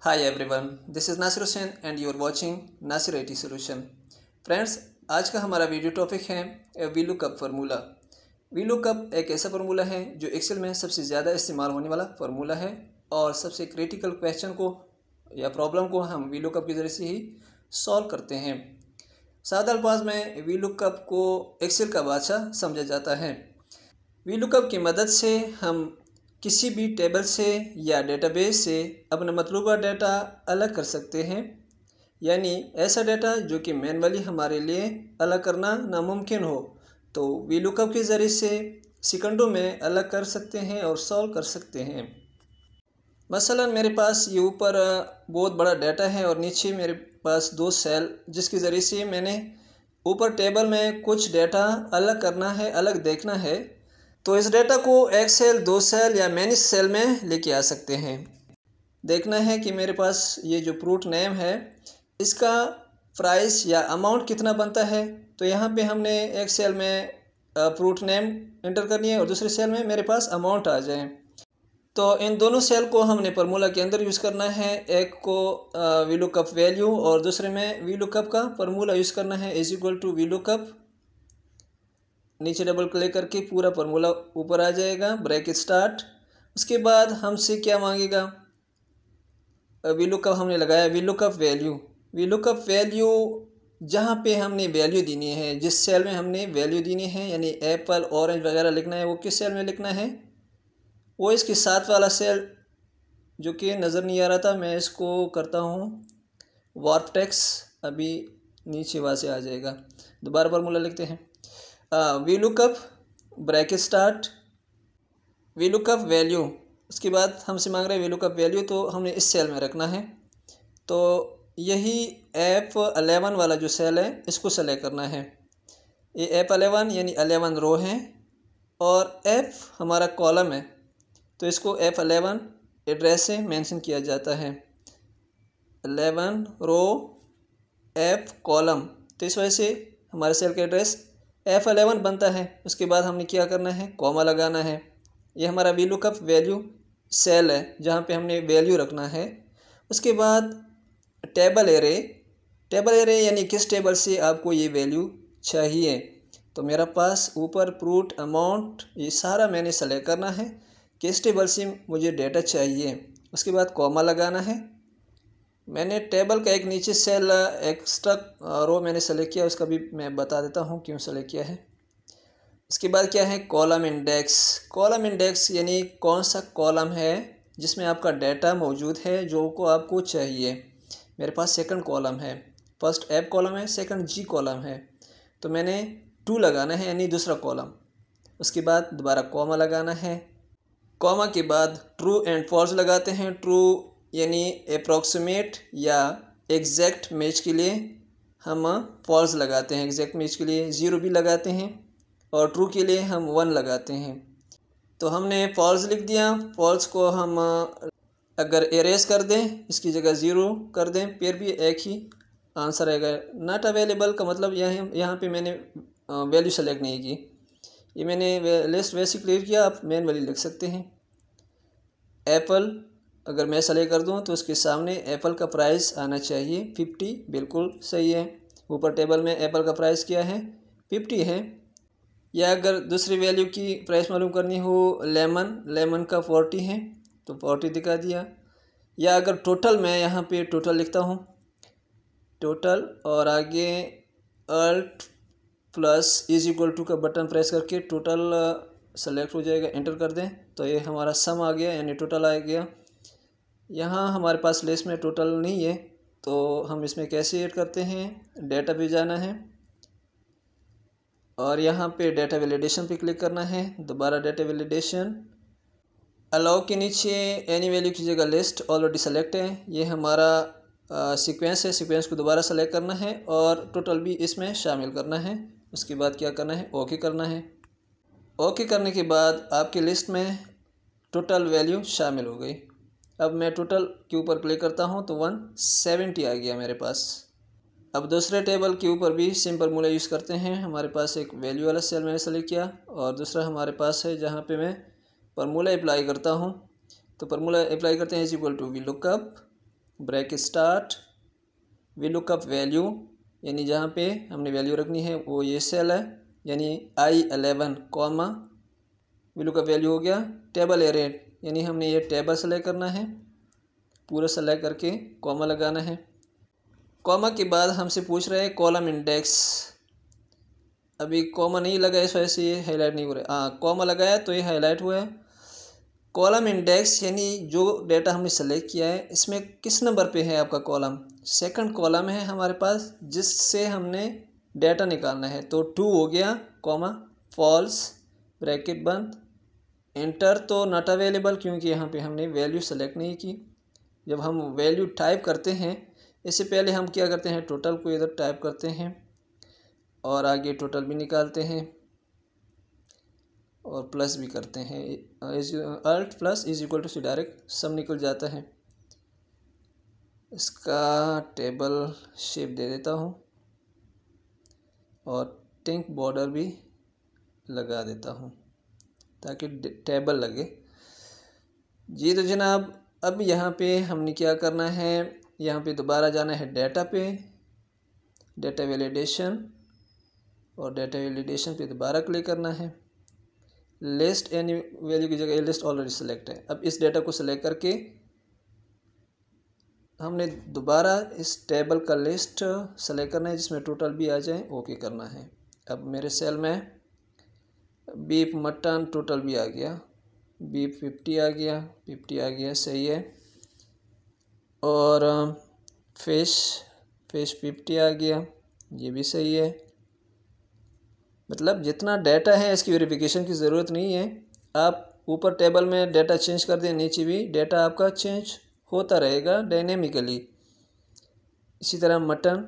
Hi everyone, this is Nasir Hussain and you are watching Nasir IT Solution. Friends, आज का हमारा video topic है VLOOKUP formula. VLOOKUP एक ऐसा formula है जो एक्सेल में सबसे ज़्यादा इस्तेमाल होने वाला फार्मूला है और सबसे क्रिटिकल क्वेश्चन को या प्रॉब्लम को हम वीलुकअप के ज़रिए से ही सॉल्व करते हैं। सादा अल्फाज में वीलुकअप को एक्सेल का बादशाह समझा जाता है। वीलुकअप की मदद से हम किसी भी टेबल से या डेटाबेस से अपना मतलूबा डाटा अलग कर सकते हैं, यानी ऐसा डाटा जो कि मैनुअली हमारे लिए अलग करना नामुमकिन हो, तो वीलुकअप के ज़रिए से सेकंडों में अलग कर सकते हैं और सॉल्व कर सकते हैं। मसलन मेरे पास ये ऊपर बहुत बड़ा डाटा है और नीचे मेरे पास दो सेल, जिसके ज़रिए से मैंने ऊपर टेबल में कुछ डाटा अलग करना है, अलग देखना है, तो इस डाटा को एक सेल, दो सेल या मैनी सेल में लेके आ सकते हैं। देखना है कि मेरे पास ये जो फ्रूट नेम है इसका प्राइस या अमाउंट कितना बनता है, तो यहाँ पे हमने एक सेल में फ्रूट नेम एंटर करनी है और दूसरे सेल में मेरे पास अमाउंट आ जाए। तो इन दोनों सेल को हमने फार्मूला के अंदर यूज़ करना है, एक को वीलुकअप वैल्यू और दूसरे में वीलुकअप का फार्मूला यूज़ करना है इज इक्वल टू वीलुकअप। नीचे डबल क्लिक करके पूरा फार्मूला ऊपर आ जाएगा, ब्रैकेट स्टार्ट। उसके बाद हमसे क्या मांगेगा, वीलुकअप हमने लगाया वीलुकअप वैल्यू। वीलुकअप वैल्यू जहाँ पे हमने वैल्यू देनी है, जिस सेल में हमने वैल्यू देनी है, यानी एप्पल, ऑरेंज वगैरह लिखना है, वो किस सेल में लिखना है, वो इसके साथ वाला सेल जो कि नज़र नहीं आ रहा था, मैं इसको करता हूँ वार्प टेक्स्ट, अभी नीचे वहाँ से आ जाएगा। दोबारा फार्मूला लिखते हैं, VLOOKUP bracket start VLOOKUP value. उसके बाद हमसे मांग रहे हैं वीलुकअप वैल्यू, तो हमने इस सेल में रखना है। तो यही F11 वाला जो सेल है इसको सेलेक्ट करना है। ये F11 यानी 11 रो है और F हमारा कॉलम है, तो इसको F11 एड्रेस से मेंशन किया जाता है। 11 रो F कॉलम, तो इस वजह से हमारे सेल का एड्रेस F11 बनता है। उसके बाद हमने क्या करना है, कॉमा लगाना है। ये हमारा वीलुकअप वैल्यू सेल है जहाँ पे हमने वैल्यू रखना है। उसके बाद टेबल एरे यानी किस टेबल से आपको ये वैल्यू चाहिए, तो मेरा पास ऊपर फ्रूट, अमाउंट, ये सारा मैंने सेलेक्ट करना है किस टेबल से मुझे डेटा चाहिए। उसके बाद कॉमा लगाना है। मैंने टेबल का एक नीचे सेल एक्स्ट्रा रो मैंने सेलेक्ट किया, उसका भी मैं बता देता हूँ क्यों सेलेक्ट किया है। उसके बाद क्या है, कॉलम इंडेक्स। कॉलम इंडेक्स यानी कौन सा कॉलम है जिसमें आपका डाटा मौजूद है जो को आपको चाहिए। मेरे पास सेकंड कॉलम है, फर्स्ट एफ कॉलम है, सेकंड जी कॉलम है, तो मैंने 2 लगाना है यानी दूसरा कॉलम। उसके बाद दोबारा कॉमा लगाना है। कॉमा के बाद ट्रू एंड फॉल्स लगाते हैं। ट्रू यानी अप्रॉक्सीमेट या एग्जैक्ट मैच के लिए हम फॉल्स लगाते हैं, एग्जैक्ट मैच के लिए 0 भी लगाते हैं और ट्रू के लिए हम 1 लगाते हैं। तो हमने फॉल्स लिख दिया। फॉल्स को हम अगर एरेज कर दें, इसकी जगह 0 कर दें, फिर भी एक ही आंसर आएगा। नॉट अवेलेबल का मतलब यहाँ पे मैंने वैल्यू सेलेक्ट नहीं की, ये मैंने लिस्ट वैसे क्लियर किया, आप मैनुअली लिख सकते हैं। एप्पल अगर मैं सेलेक्ट कर दूं तो उसके सामने एप्पल का प्राइस आना चाहिए 50, बिल्कुल सही है। ऊपर टेबल में एप्पल का प्राइस क्या है, 50 है। या अगर दूसरी वैल्यू की प्राइस मालूम करनी हो, लेमन का 40 है तो 40 दिखा दिया। या अगर टोटल, मैं यहाँ पे टोटल लिखता हूँ, टोटल, और आगे alt plus is equal to का बटन प्रेस करके टोटल सेलेक्ट हो जाएगा, एंटर कर दें तो ये हमारा सम आ गया यानी टोटल आ गया। यहाँ हमारे पास लिस्ट में टोटल नहीं है, तो हम इसमें कैसे ऐड करते हैं, डेटा पे जाना है और यहाँ पे डेटा वैलिडेशन पे क्लिक करना है। दोबारा डेटा वैलिडेशन, अलाउ के नीचे एनी वैल्यू की जगह लिस्ट ऑलरेडी सेलेक्ट है, ये हमारा सीक्वेंस है, सीक्वेंस को दोबारा सेलेक्ट करना है और टोटल भी इसमें शामिल करना है। उसके बाद क्या करना है, ओके करना है। ओके करने के बाद आपकी लिस्ट में टोटल वैल्यू शामिल हो गई। अब मैं टोटल के ऊपर क्लिक करता हूँ तो 170 आ गया मेरे पास। अब दूसरे टेबल के ऊपर भी सेम फार्मूला यूज़ करते हैं। हमारे पास एक वैल्यू वाला सेल मैंने सेलेक्ट किया और दूसरा हमारे पास है जहाँ पे मैं फार्मूला अप्लाई करता हूँ। तो फार्मूला अप्लाई करते हैं is equal to vlookup bracket start, vlookup value, यानी जहाँ पे हमने वैल्यू रखनी है वो ये सेल है, यानी I11 comma V lookup value हो गया। टेबल एरे, यानी हमने ये टेबल सेलेक्ट करना है, पूरा सेलेक्ट करके कॉमा लगाना है। कॉमा के बाद हमसे पूछ रहे हैं कॉलम इंडेक्स, अभी कॉमा नहीं लगा इस वजह से ये हाईलाइट नहीं हो रहा है। हाँ, कॉमा लगाया तो ये हाईलाइट हुआ है। कॉलम इंडेक्स यानी जो डेटा हमने सेलेक्ट किया है इसमें किस नंबर पे है आपका कॉलम, सेकंड कॉलम है हमारे पास जिससे हमने डेटा निकालना है, तो 2 हो गया, कॉमा फॉल्स, ब्रैकेट बंद, इंटर तो नॉट अवेलेबल क्योंकि यहाँ पे हमने वैल्यू सेलेक्ट नहीं की। जब हम वैल्यू टाइप करते हैं इससे पहले हम क्या करते हैं, टोटल को इधर टाइप करते हैं और आगे टोटल भी निकालते हैं और प्लस भी करते हैं, alt plus is equal to C, direct सब निकल जाता है। इसका टेबल शेप दे देता हूँ और टिंक बॉर्डर भी लगा देता हूँ ताकि टेबल लगे जी। तो जनाब अब यहाँ पे हमने क्या करना है, यहाँ पे दोबारा जाना है डेटा पे, डेटा वैलिडेशन, और डेटा वैलिडेशन पे दोबारा क्लिक करना है। लिस्ट एनी वैल्यू की जगह लिस्ट ऑलरेडी सेलेक्ट है। अब इस डेटा को सेलेक्ट करके हमने दोबारा इस टेबल का लिस्ट सेलेक्ट करना है जिसमें टोटल भी आ जाए, ओके करना है। अब मेरे सेल में बीफ मटन टोटल भी आ गया, बीफ 50 आ गया, 50 आ गया, सही है। और फिश 50 आ गया, ये भी सही है। मतलब जितना डाटा है इसकी वेरिफिकेशन की ज़रूरत नहीं है। आप ऊपर टेबल में डाटा चेंज कर दें, नीचे भी डाटा आपका चेंज होता रहेगा डायनेमिकली। इसी तरह मटन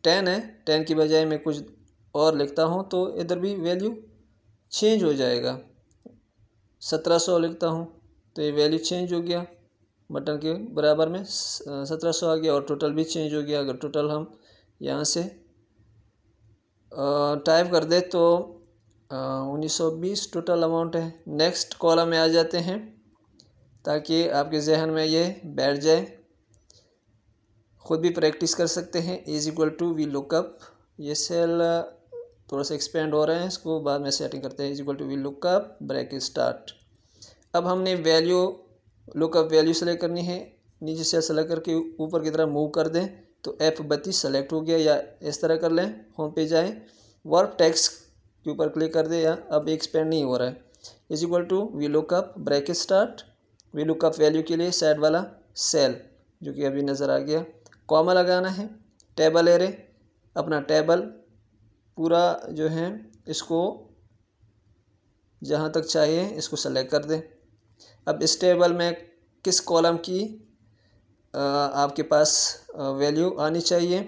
10 है, 10 की बजाय मैं कुछ और लिखता हूँ तो इधर भी वैल्यू चेंज हो जाएगा। 1700 लिखता हूँ तो ये वैल्यू चेंज हो गया, मटन के बराबर में 1700 आ गया और टोटल भी चेंज हो गया। अगर टोटल हम यहाँ से टाइप कर दे तो 1920 टोटल अमाउंट है। नेक्स्ट कॉलम में आ जाते हैं ताकि आपके जहन में ये बैठ जाए, ख़ुद भी प्रैक्टिस कर सकते हैं। Is equal to vlookup, ये सेल थोड़ा सा एक्सपेंड हो रहे हैं, इसको बाद में सेटिंग करते हैं। Is equal to vlookup bracket start. अब हमने वैल्यू लुकअप वैल्यू सेलेक्ट करनी है, नीचे से सेलेक्ट करके ऊपर की तरफ मूव कर दें तो F32 सेलेक्ट हो गया, या इस तरह कर लें, होम पे जाएं, वर्क टेक्स्ट के ऊपर क्लिक कर दें, या अब एक्सपेंड नहीं हो रहा है। Is equal to vlookup bracket start, vlookup value के लिए साइड वाला सेल जो कि अभी नज़र आ गया, कॉमा लगाना है। टेबल एरे, अपना टेबल पूरा जो है इसको जहाँ तक चाहिए इसको सेलेक्ट कर दें। अब इस टेबल में किस कॉलम की आपके पास वैल्यू आनी चाहिए,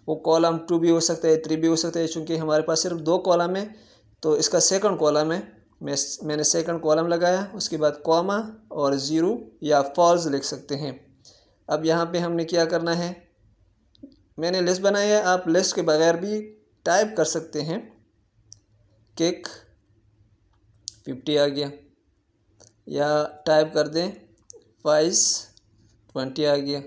वो कॉलम 2 भी हो सकता है, 3 भी हो सकता है। चूँकि हमारे पास सिर्फ 2 कॉलम है तो इसका सेकंड कॉलम है, मैंने सेकंड कॉलम लगाया, उसके बाद कॉमा और 0 या फॉल्स लिख सकते हैं। अब यहाँ पे हमने क्या करना है, मैंने लिस्ट बनाई है, आप लिस्ट के बगैर भी टाइप कर सकते हैं। केक 50 आ गया, या टाइप कर दें 20 आ गया।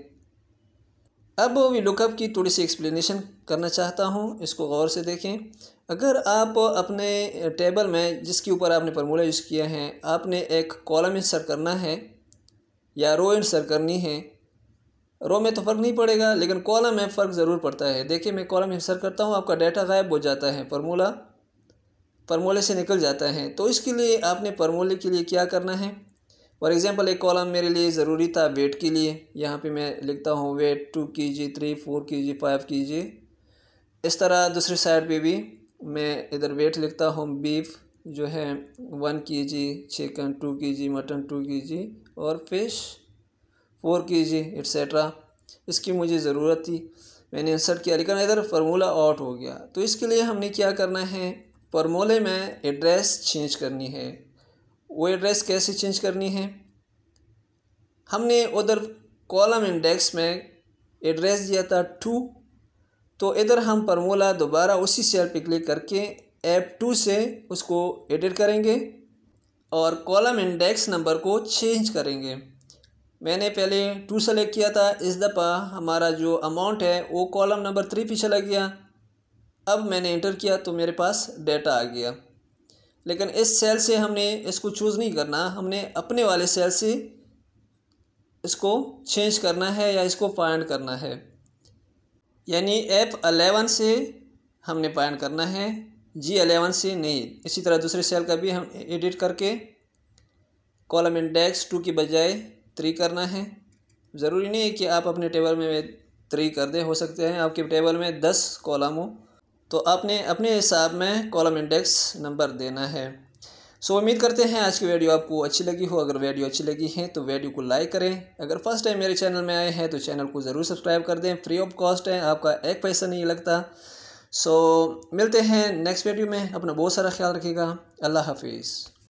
अब वी लुकअप की थोड़ी सी एक्सप्लेनेशन करना चाहता हूँ, इसको गौर से देखें। अगर आप अपने टेबल में जिसके ऊपर आपने फार्मूला यूज़ किया है, आपने एक कॉलम इंसर्ट करना है या रो इंसर्ट करनी है, रो में तो फ़र्क नहीं पड़ेगा लेकिन कॉलम में फ़र्क ज़रूर पड़ता है। देखिए मैं कॉलम इंसर्ट करता हूँ, आपका डाटा गायब हो जाता है, फार्मूले से निकल जाता है। तो इसके लिए आपने फार्मूले के लिए क्या करना है, फॉर एग्ज़ाम्पल एक कॉलम मेरे लिए ज़रूरी था वेट के लिए, यहाँ पे मैं लिखता हूँ वेट 2 kg 3 4 kg 5 kg। इस तरह दूसरी साइड पे भी मैं इधर वेट लिखता हूँ, बीफ जो है 1 kg, chicken 2 kg, mutton 2 kg और फिश 4 kg एट्सेट्रा। इसकी मुझे ज़रूरत थी, मैंने इंसर्ट किया, लेकिन इधर फार्मूला आउट हो गया। तो इसके लिए हमने क्या करना है, फार्मूले में एड्रेस चेंज करनी है। वो एड्रेस कैसे चेंज करनी है, हमने उधर कॉलम इंडेक्स में एड्रेस दिया था 2, तो इधर हम फार्मूला दोबारा उसी सेल पे क्लिक करके F2 से उसको एडिट करेंगे और कॉलम इंडेक्स नंबर को चेंज करेंगे। मैंने पहले 2 सेलेक्ट किया था, इस दफ़ा हमारा जो अमाउंट है वो कॉलम नंबर 3 पे चला गया। अब मैंने इंटर किया तो मेरे पास डेटा आ गया। लेकिन इस सेल से हमने इसको चूज़ नहीं करना, हमने अपने वाले सेल से इसको चेंज करना है या इसको फाइंड करना है। यानी F11 से हमने फाइंड करना है, G11 से नहीं। इसी तरह दूसरे सेल का भी हम एडिट करके कॉलम इंडेक्स 2 की बजाय 3 करना है। ज़रूरी नहीं है कि आप अपने टेबल में 3 कर दें, हो सकते हैं आपके टेबल में 10 कॉलम हो, तो आपने अपने हिसाब में कॉलम इंडेक्स नंबर देना है। सो उम्मीद करते हैं आज की वीडियो आपको अच्छी लगी हो। अगर वीडियो अच्छी लगी है तो वीडियो को लाइक करें। अगर फर्स्ट टाइम मेरे चैनल में आए हैं तो चैनल को ज़रूर सब्सक्राइब कर दें, फ्री ऑफ कॉस्ट है, आपका एक पैसा नहीं लगता। सो मिलते हैं नेक्स्ट वीडियो में। अपना बहुत सारा ख्याल रखिएगा। अल्लाह हाफिज़।